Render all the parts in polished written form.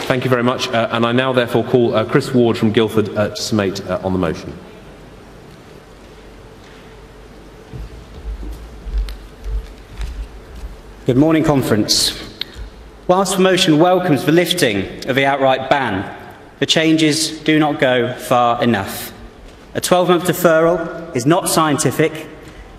Thank you very much. And I now therefore call Chris Ward from Guildford to summate on the motion. Good morning, Conference. Whilst the motion welcomes the lifting of the outright ban, the changes do not go far enough. A 12-month deferral is not scientific.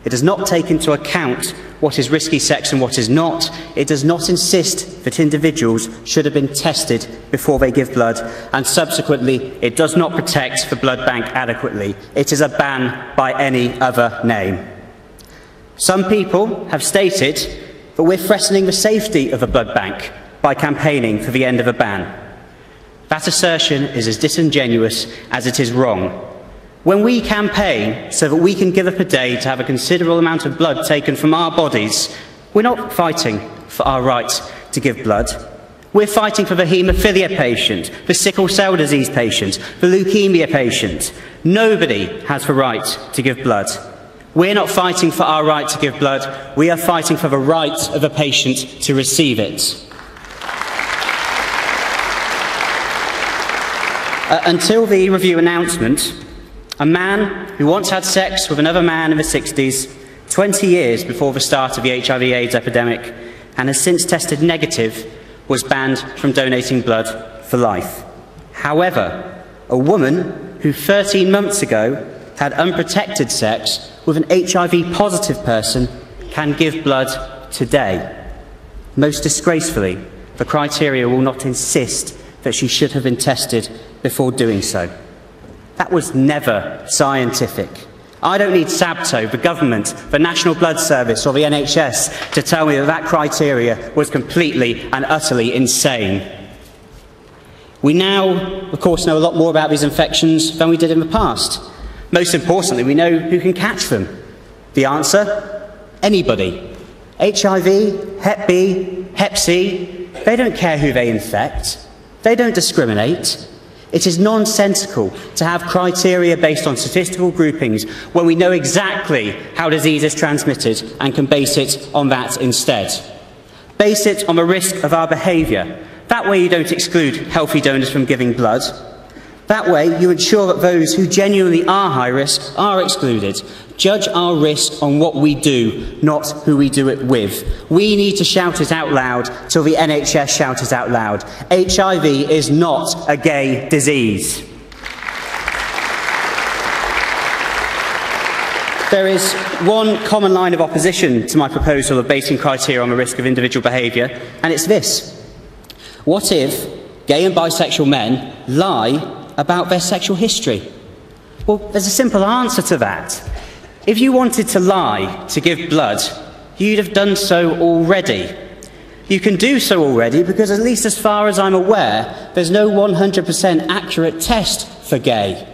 It does not take into account what is risky sex and what is not. It does not insist that individuals should have been tested before they give blood, and subsequently it does not protect the blood bank adequately. It is a ban by any other name. Some people have stated that we're threatening the safety of a blood bank by campaigning for the end of a ban. That assertion is as disingenuous as it is wrong. When we campaign so that we can give up a day to have a considerable amount of blood taken from our bodies, we're not fighting for our right to give blood. We're fighting for the haemophilia patient, the sickle cell disease patient, the leukemia patient. Nobody has the right to give blood. We're not fighting for our right to give blood, we are fighting for the right of a patient to receive it. Until the review announcement, a man who once had sex with another man in the 60s, 20 years before the start of the HIV/AIDS epidemic, and has since tested negative, was banned from donating blood for life. However, a woman who 13 months ago had unprotected sex with an HIV-positive person can give blood today. Most disgracefully, the criteria will not insist that she should have been tested before doing so. That was never scientific. I don't need SABTO, the government, the National Blood Service or the NHS to tell me that that criteria was completely and utterly insane. We now, of course, know a lot more about these infections than we did in the past. Most importantly, we know who can catch them. The answer? Anybody. HIV, Hep B, Hep C, they don't care who they infect. They don't discriminate. It is nonsensical to have criteria based on statistical groupings when we know exactly how disease is transmitted and can base it on that instead. Base it on the risk of our behaviour. That way you don't exclude healthy donors from giving blood. That way, you ensure that those who genuinely are high risk are excluded. Judge our risk on what we do, not who we do it with. We need to shout it out loud till the NHS shout it out loud. HIV is not a gay disease. There is one common line of opposition to my proposal of basing criteria on the risk of individual behaviour, and it's this. What if gay and bisexual men lie about their sexual history? Well, there's a simple answer to that. If you wanted to lie to give blood, you'd have done so already. You can do so already because, at least as far as I'm aware, there's no 100% accurate test for gay.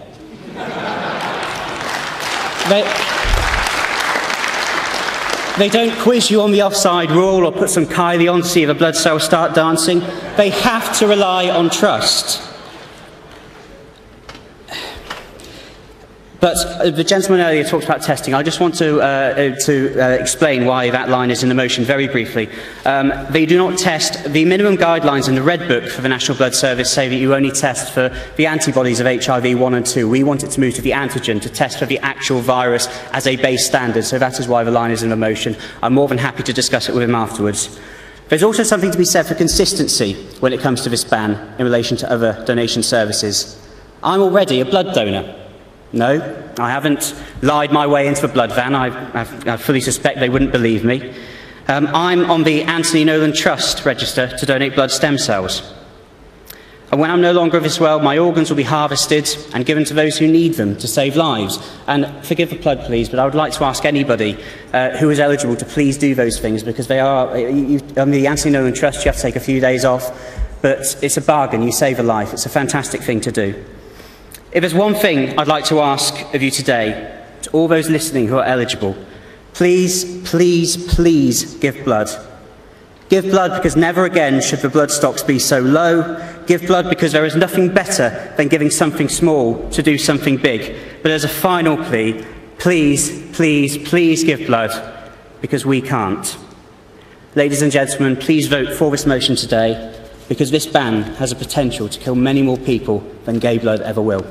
They don't quiz you on the offside rule or put some Kylie on to see if the blood cells start dancing. They have to rely on trust. But the gentleman earlier talked about testing. I just want to explain why that line is in the motion very briefly. They do not test. The minimum guidelines in the Red Book for the National Blood Service say that you only test for the antibodies of HIV 1 and 2. We want it to move to the antigen, to test for the actual virus as a base standard. So that is why the line is in the motion. I'm more than happy to discuss it with him afterwards. There's also something to be said for consistency when it comes to this ban in relation to other donation services. I'm already a blood donor. No, I haven't lied my way into the blood van. I fully suspect they wouldn't believe me. I'm on the Anthony Nolan Trust register to donate blood stem cells. And when I'm no longer of this world, my organs will be harvested and given to those who need them to save lives. And forgive the plug, please, but I would like to ask anybody who is eligible to please do those things, because they are, on the Anthony Nolan Trust, you have to take a few days off, but it's a bargain. You save a life. It's a fantastic thing to do. If there's one thing I'd like to ask of you today, to all those listening who are eligible, please, please, please give blood. Give blood because never again should the blood stocks be so low. Give blood because there is nothing better than giving something small to do something big. But as a final plea, please, please, please give blood, because we can't. Ladies and gentlemen, please vote for this motion today. because this ban has a potential to kill many more people than gay blood ever will.